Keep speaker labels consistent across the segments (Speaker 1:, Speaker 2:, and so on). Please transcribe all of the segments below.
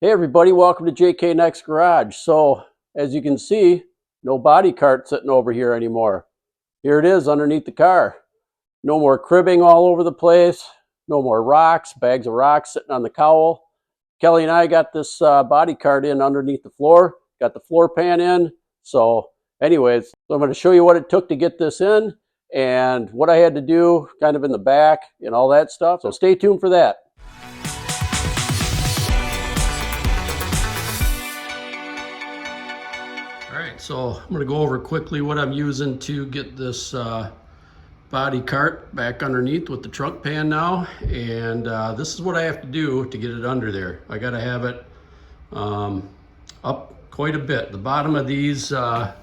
Speaker 1: Hey everybody, welcome to JK Next Garage. So as you can see, no body cart sitting over here anymore. Here it is underneath the car. No more cribbing all over the place. No more rocks, bags of rocks sitting on the cowl. Kelly and I got this body cart in underneath the floor. Got the floor pan in. So anyways, I'm going to show you what it took to get this in and what I had to do kind of in the back and all that stuff. So stay tuned for that. So I'm going to go over quickly what I'm using to get this body cart back underneath with the trunk pan now. And this is what I have to do to get it under there. I got to have it up quite a bit. The bottom of these I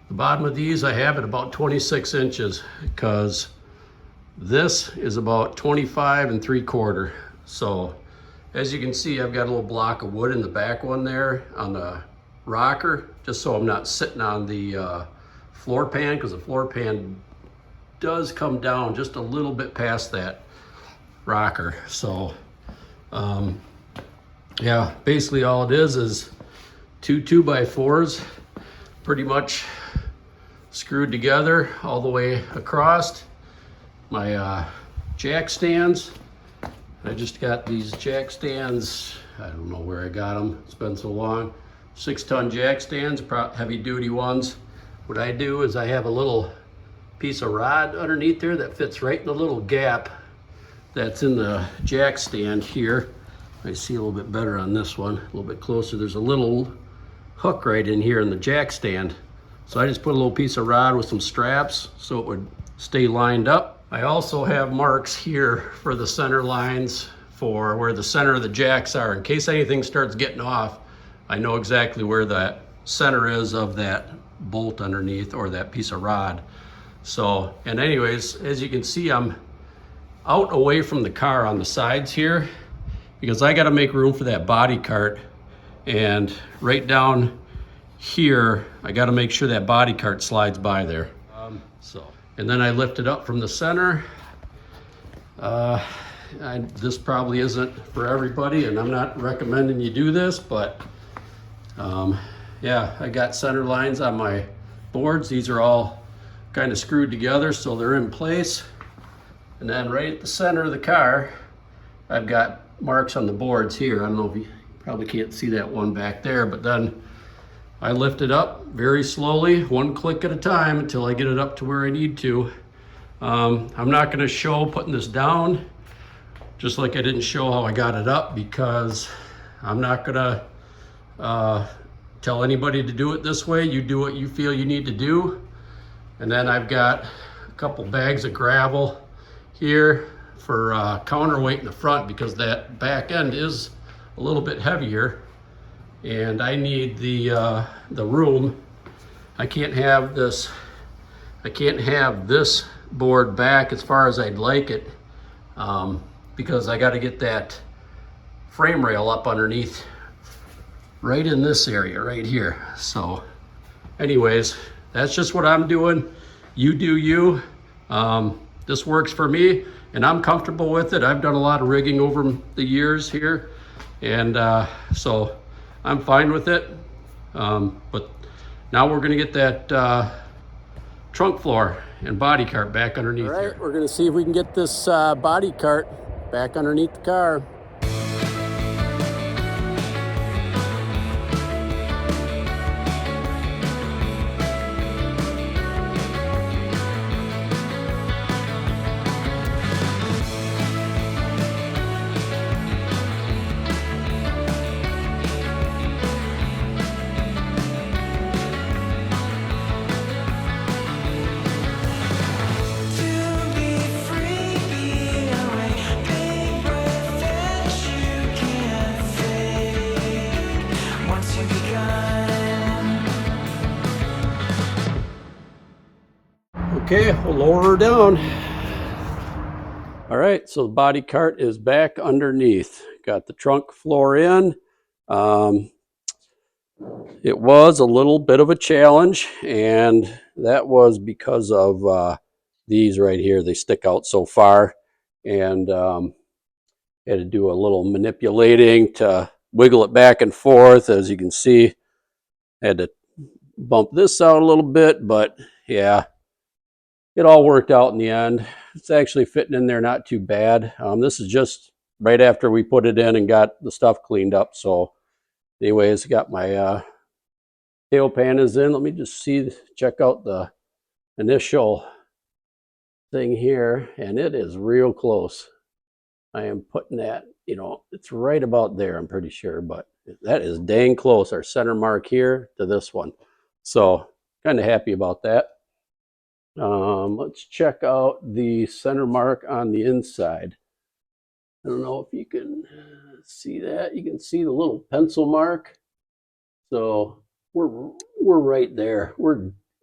Speaker 1: have at about 26 inches because this is about 25 3/4. So as you can see, I've got a little block of wood in the back one there on the rocker, just so I'm not sitting on the floor pan, because the floor pan does come down just a little bit past that rocker. So yeah, basically all it is two 2x4s pretty much screwed together all the way across. My jack stands, I just got these jack stands, I don't know where I got them, it's been so long. 6-ton jack stands, heavy duty ones. What I do is I have a little piece of rod underneath there that fits right in the little gap that's in the jack stand here. I see a little bit better on this one, a little bit closer. There's a little hook right in here in the jack stand. So I just put a little piece of rod with some straps so it would stay lined up. I also have marks here for the center lines for where the center of the jacks are. In case anything starts getting off, I know exactly where that center is of that bolt underneath or that piece of rod. So, and anyways, as you can see, I'm out away from the car on the sides here because I got to make room for that body cart. And right down here, I got to make sure that body cart slides by there. And then I lift it up from the center. This probably isn't for everybody, and I'm not recommending you do this, but yeah, I got center lines on my boards. These are all kind of screwed together so they're in place. And then right at the center of the car, I've got marks on the boards here. I don't know if you probably can't see that one back there, but then I lift it up very slowly, one click at a time until I get it up to where I need to. I'm not going to show putting this down, just like I didn't show how I got it up, because I'm not going to tell anybody to do it this way. You do what you feel you need to do. And then I've got a couple bags of gravel here for counterweight in the front, because that back end is a little bit heavier and I need the room. I can't have this board back as far as I'd like it, because I got to get that frame rail up underneath right in this area right here. So anyways, that's just what I'm doing. You do you. This works for me and I'm comfortable with it. I've done a lot of rigging over the years here, and so I'm fine with it. But now we're gonna get that trunk floor and body cart back underneath. All right, here. We're gonna see if we can get this body cart back underneath the car. Okay, we'll lower her down. All right, so the body cart is back underneath. Got the trunk floor in. It was a little bit of a challenge, and that was because of these right here. They stick out so far, and had to do a little manipulating to wiggle it back and forth. As you can see, I had to bump this out a little bit, but yeah, it all worked out in the end. It's actually fitting in there not too bad. This is just right after we put it in and got the stuff cleaned up. So anyways, got my tail pan is in. Let me just check out the initial thing here, and it is real close. I am putting that, it's right about there, I'm pretty sure, but that is dang close, our center mark here to this one. So kind of happy about that. Let's check out the center mark on the inside. I don't know if you can see that. You can see the little pencil mark. So we're right there.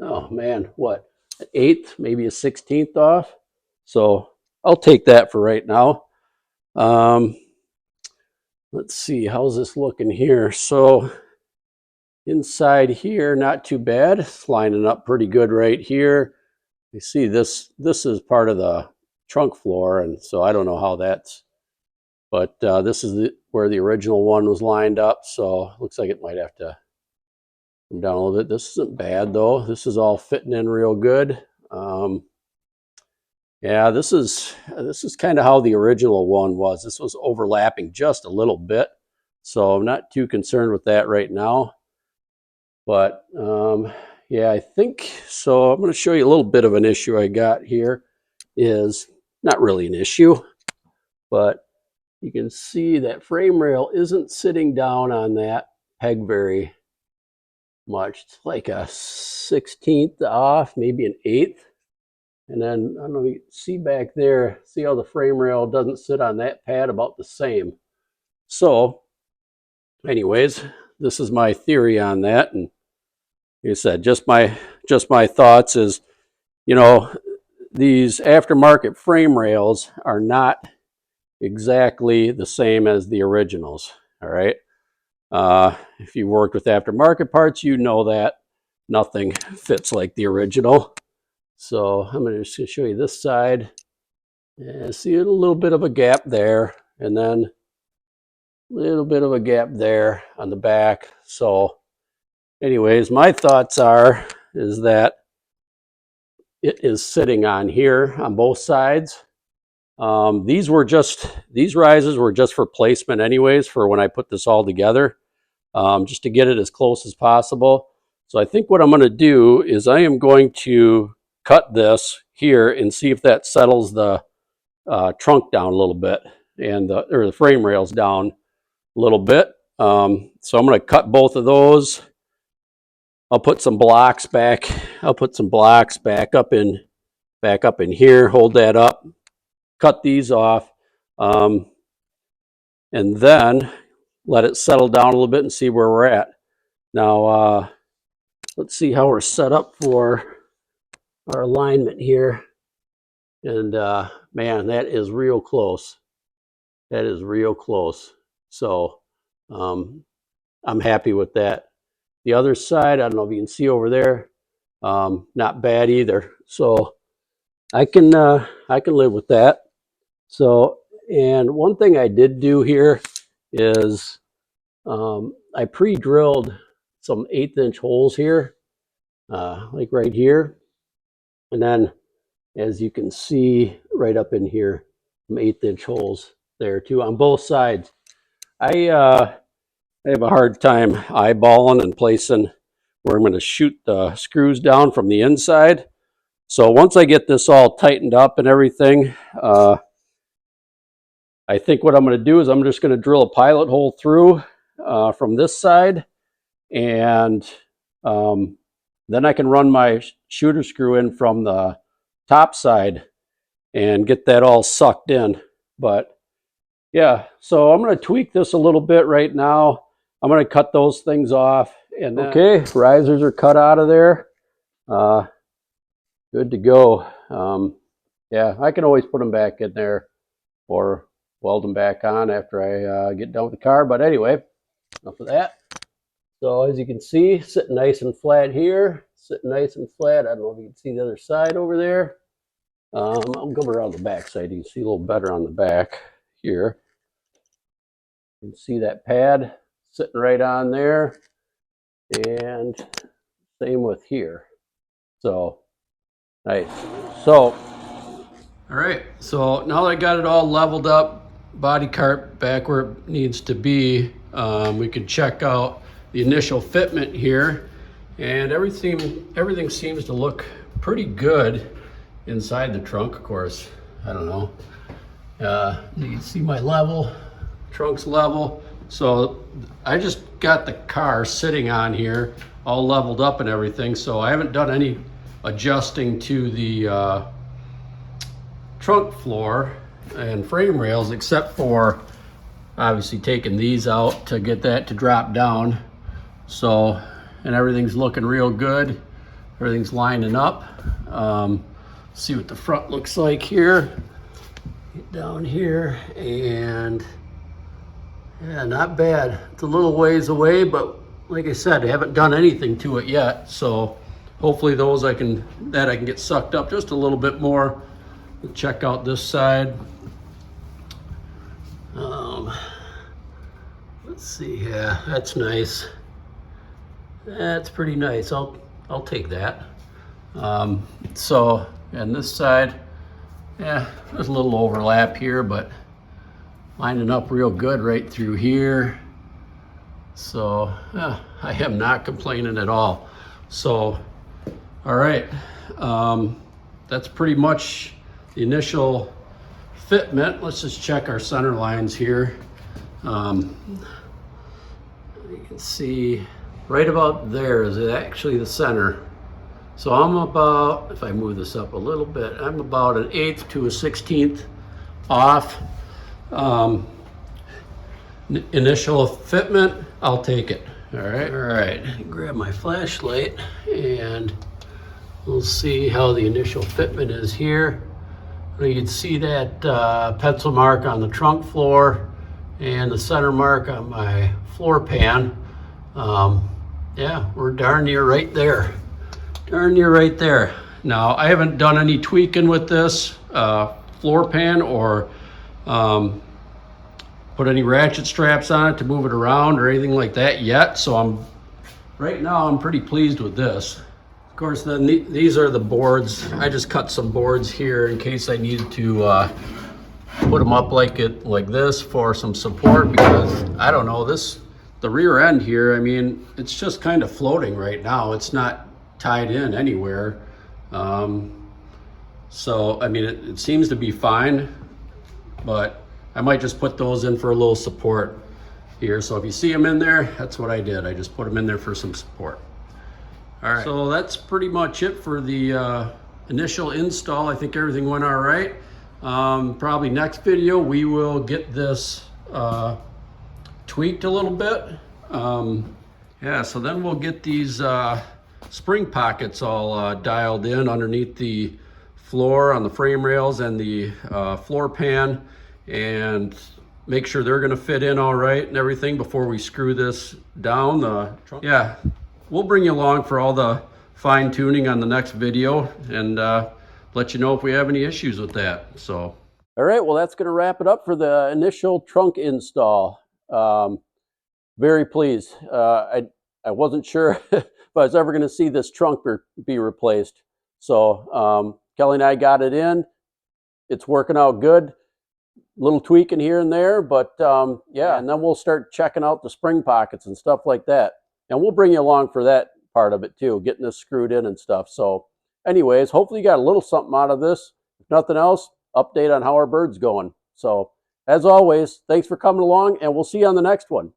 Speaker 1: Oh man, what, an eighth, maybe a 16th off. So I'll take that for right now. Let's see, how's this looking here? So inside here, not too bad. It's lining up pretty good right here. You see this is part of the trunk floor, and so I don't know how that's, but this is where the original one was lined up, so looks like it might have to come down a little bit. This isn't bad though. This is all fitting in real good. Yeah, this is kind of how the original one was. This was overlapping just a little bit, so I'm not too concerned with that right now. But yeah, I think so. I'm going to show you a little bit of an issue I got here. Is not really an issue, but you can see that frame rail isn't sitting down on that peg very much. It's like a 16th off, maybe an 1/8. And then, I don't know if you can see back there, see how the frame rail doesn't sit on that pad about the same. So anyways, this is my theory on that. And like I said, just my thoughts is, these aftermarket frame rails are not exactly the same as the originals. All right. If you worked with aftermarket parts, you know that nothing fits like the original. So I'm going to just show you this side. And see a little bit of a gap there, and then a little bit of a gap there on the back. So anyways, my thoughts is that it is sitting on here on both sides. These rises were just for placement anyways, for when I put this all together, just to get it as close as possible. So I think what I'm going to do is I am going to cut this here and see if that settles the trunk down a little bit, and the frame rails down a little bit. So I'm going to cut both of those. I'll put some blocks back. I'll put some blocks back up in here. Hold that up. Cut these off, and then let it settle down a little bit and see where we're at. Now let's see how we're set up for our alignment here. And man, that is real close. That is real close. So I'm happy with that. The other side, I don't know if you can see over there, not bad either. So I can live with that. So, and one thing I did do here is I pre-drilled some 1/8 inch holes here, like right here. And then as you can see right up in here, some 1/8 inch holes there too on both sides. I have a hard time eyeballing and placing where I'm going to shoot the screws down from the inside. So once I get this all tightened up and everything, I think what I'm going to do is I'm just going to drill a pilot hole through from this side, and then I can run my shooter screw in from the top side and get that all sucked in. But yeah, so I'm going to tweak this a little bit right now. I'm going to cut those things off. And then, okay, risers are cut out of there. Good to go. Yeah, I can always put them back in there or weld them back on after I get done with the car. But anyway, enough of that. So as you can see, sitting nice and flat here, sitting nice and flat. I don't know if you can see the other side over there. I'll go around the back side. You can see a little better on the back here. You can see that pad. sitting right on there, and same with here. So nice. So all right, so now that I got it all leveled up, body cart back where it needs to be, we can check out the initial fitment here, and everything seems to look pretty good inside the trunk. Of course, I don't know. You can see my level, trunk's level. So I just got the car sitting on here, all leveled up and everything. So I haven't done any adjusting to the trunk floor and frame rails, except for obviously taking these out to get that to drop down. So, and everything's looking real good. Everything's lining up. See what the front looks like here. Get down here, and yeah, not bad. It's a little ways away, but like I said, I haven't done anything to it yet. So hopefully those I can get sucked up just a little bit more. Check out this side. Let's see. Yeah, that's nice. That's pretty nice. I'll take that. So, and this side, yeah, there's a little overlap here, but lining up real good right through here. So I am not complaining at all. So, all right, that's pretty much the initial fitment. Let's just check our center lines here. You can see right about there is actually the center. So I'm about, if I move this up a little bit, I'm about 1/8 to 1/16 off. Initial fitment, I'll take it. All right, grab my flashlight and we'll see how the initial fitment is here. You can see that pencil mark on the trunk floor and the center mark on my floor pan. Yeah, we're darn near right there. Darn near right there. Now, I haven't done any tweaking with this floor pan or put any ratchet straps on it to move it around or anything like that yet. So right now I'm pretty pleased with this. Of course, then these are the boards. I just cut some boards here in case I needed to put them up like this for some support, because I don't know, the rear end here, I mean, it's just kind of floating right now. It's not tied in anywhere. So, I mean, it seems to be fine, but I might just put those in for a little support here. So if you see them in there, that's what I did. I just put them in there for some support. All right, so that's pretty much it for the initial install. I think everything went all right. Probably next video, we will get this tweaked a little bit. Yeah, so then we'll get these spring pockets all dialed in underneath the floor on the frame rails and the floor pan, and make sure they're gonna fit in all right and everything before we screw this down the trunk. Yeah, we'll bring you along for all the fine tuning on the next video, and let you know if we have any issues with that. So, all right, well, that's gonna wrap it up for the initial trunk install. Very pleased. I wasn't sure if I was ever gonna see this trunk be replaced. So Kelly and I got it in. It's working out good. Little tweaking here and there, but yeah, and then we'll start checking out the spring pockets and stuff like that. And we'll bring you along for that part of it too, getting this screwed in and stuff. So anyways, hopefully you got a little something out of this. If nothing else, update on how our bird's going. So as always, thanks for coming along, and we'll see you on the next one.